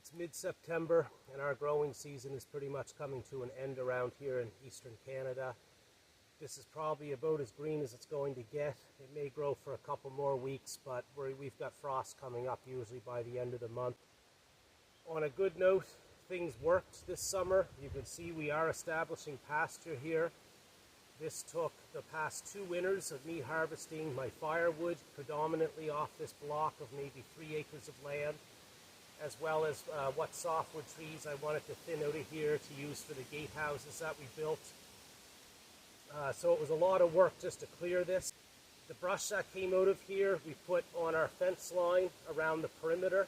It's mid-September and our growing season is pretty much coming to an end around here in eastern Canada. This is probably about as green as it's going to get. It may grow for a couple more weeks, but we've got frost coming up usually by the end of the month. On a good note, things worked this summer. You can see we are establishing pasture here. This took the past 2 winters of me harvesting my firewood predominantly off this block of maybe 3 acres of land, as well as what softwood trees I wanted to thin out of here to use for the gatehouses that we built. So it was a lot of work just to clear this. The brush that came out of here we put on our fence line around the perimeter,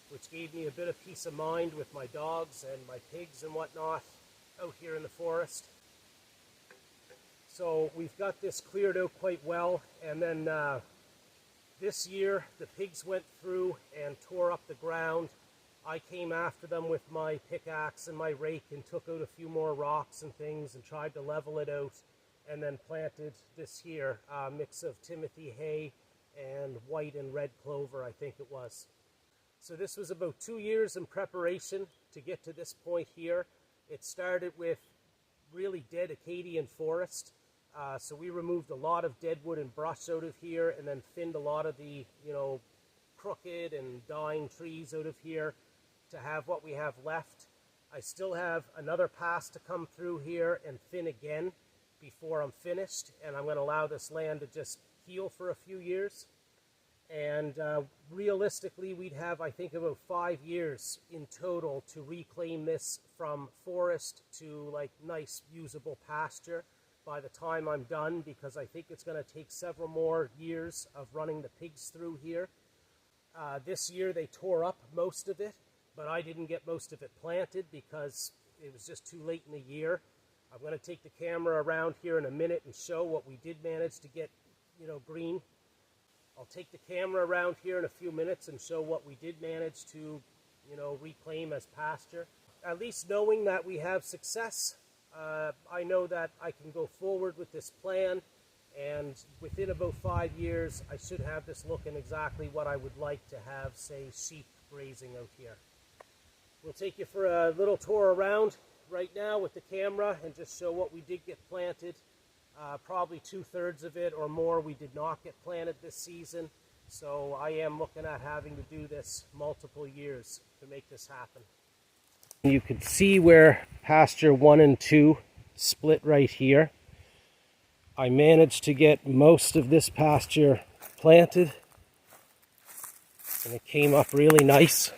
which gave me a bit of peace of mind with my dogs and my pigs and whatnot out here in the forest. So we've got this cleared out quite well, and then this year the pigs went through and tore up the ground. I came after them with my pickaxe and my rake and took out a few more rocks and things and tried to level it out, and then planted this here mix of Timothy hay and white and red clover, I think it was. So this was about 2 years in preparation to get to this point here. It started with really dead Acadian forest. So we removed a lot of dead wood and brush out of here, and then thinned a lot of the, crooked and dying trees out of here to have what we have left. I still have another pass to come through here and thin again before I'm finished, and I'm going to allow this land to just heal for a few years. And realistically, we'd have, I think, about 5 years in total to reclaim this from forest to like nice usable pasture by the time I'm done, because I think it's going to take several more years of running the pigs through here. This year they tore up most of it, but I didn't get most of it planted because it was just too late in the year. I'm going to take the camera around here in a minute and show what we did manage to get, green. I'll take the camera around here in a few minutes and show what we did manage to, reclaim as pasture. At least knowing that we have success, I know that I can go forward with this plan, and within about 5 years I should have this looking exactly what I would like to have, say, sheep grazing out here. We'll take you for a little tour around right now with the camera and just show what we did get planted. Probably 2/3 of it or more we did not get planted this season, so I am looking at having to do this multiple years to make this happen. You can see where pasture 1 and 2 split right here. I managed to get most of this pasture planted, and it came up really nice.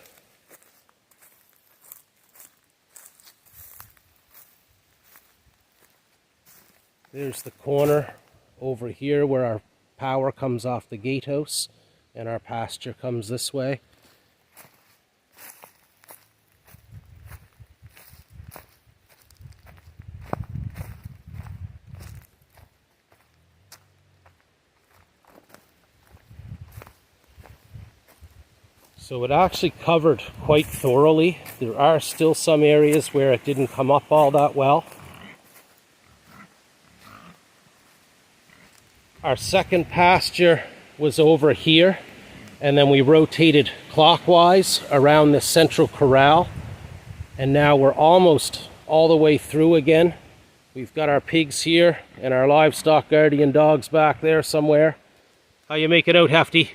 There's the corner over here where our power comes off the gatehouse and our pasture comes this way. So it actually covered quite thoroughly. There are still some areas where it didn't come up all that well. Our second pasture was over here, and then we rotated clockwise around the central corral, and now we're almost all the way through again. We've got our pigs here and our livestock guardian dogs back there somewhere. How you make it out, Hefty?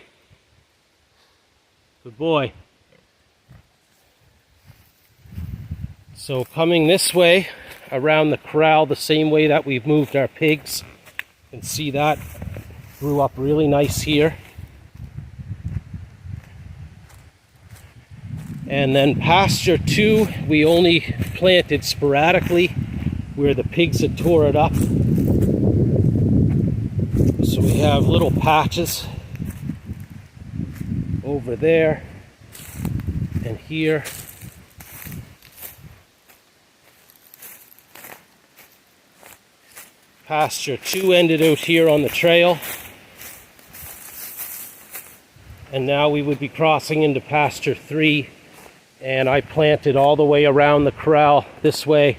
Good boy. So coming this way around the corral the same way that we've moved our pigs, you can see that grew up really nice here. And then pasture 2 we only planted sporadically where the pigs had tore it up. So we have little patches over there and here. Pasture 2 ended out here on the trail, and now we would be crossing into pasture 3, and I planted all the way around the corral this way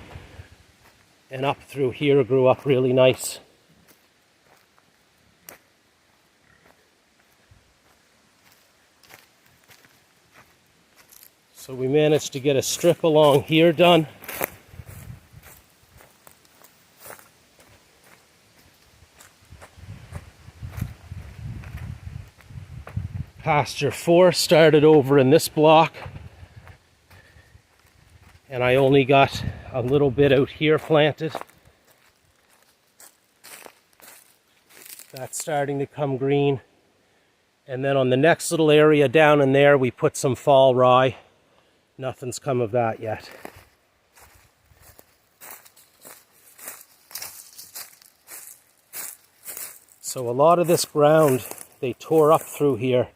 and up through here. Grew up really nice. So we managed to get a strip along here done. Pasture 4 started over in this block, and I only got a little bit out here planted. That's starting to come green. And then on the next little area down in there, we put some fall rye. Nothing's come of that yet. So a lot of this ground they tore up through here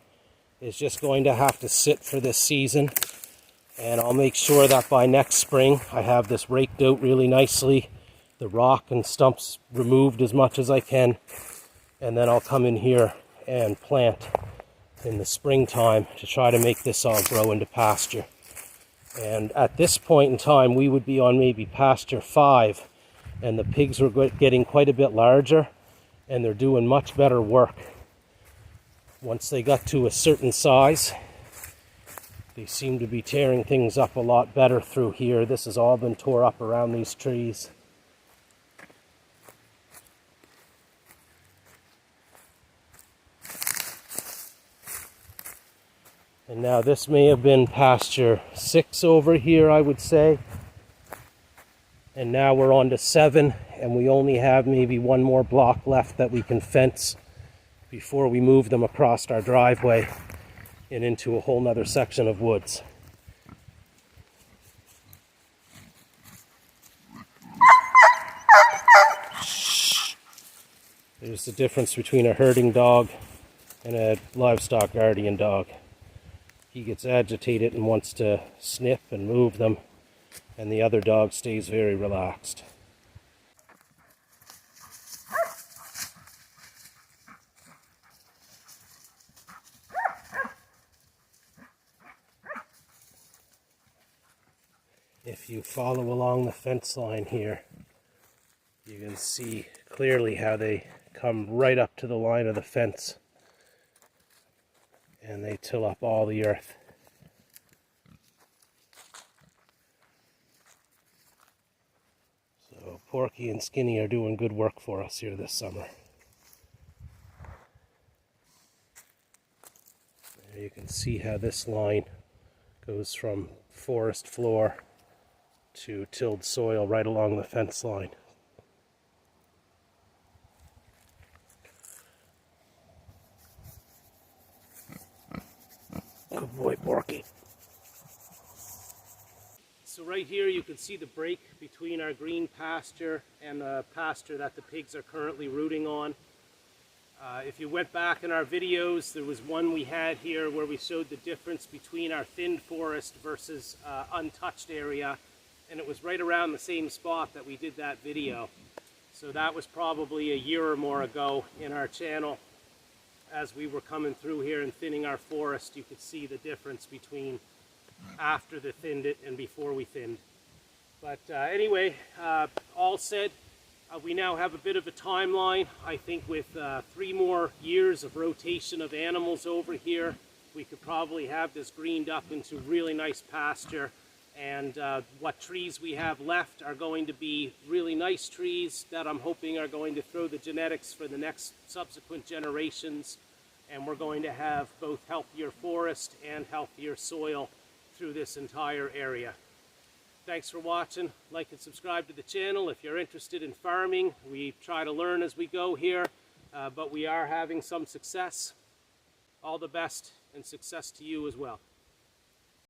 is just going to have to sit for this season. And I'll make sure that by next spring I have this raked out really nicely, the rock and stumps removed as much as I can, and then I'll come in here and plant in the springtime to try to make this all grow into pasture. And at this point in time we would be on maybe pasture 5, and the pigs were getting quite a bit larger and they're doing much better work. Once they got to a certain size, they seem to be tearing things up a lot better through here. This has all been tore up around these trees. And now this may have been pasture 6 over here, I would say. And now we're on to 7, and we only have maybe one more block left that we can fence before we move them across our driveway and into a whole nother section of woods. There's the difference between a herding dog and a livestock guardian dog. He gets agitated and wants to snip and move them, and the other dog stays very relaxed. If you follow along the fence line here, you can see clearly how they come right up to the line of the fence and they till up all the earth. So Porky and Skinny are doing good work for us here this summer. There you can see how this line goes from forest floor to tilled soil right along the fence line. Good boy, Porky. So right here you can see the break between our green pasture and the pasture that the pigs are currently rooting on. If you went back in our videos, there was one we had here where we showed the difference between our thinned forest versus untouched area, and it was right around the same spot that we did that video. So that was probably a year or more ago in our channel. As we were coming through here and thinning our forest, you could see the difference between after they thinned it and before we thinned. But anyway, all said, we now have a bit of a timeline. I think with 3 more years of rotation of animals over here, we could probably have this greened up into really nice pasture. And what trees we have left are going to be really nice trees that I'm hoping are going to throw the genetics for the next subsequent generations. And we're going to have both healthier forest and healthier soil through this entire area. Thanks for watching. Like and subscribe to the channel if you're interested in farming. We try to learn as we go here, but we are having some success. All the best and success to you as well.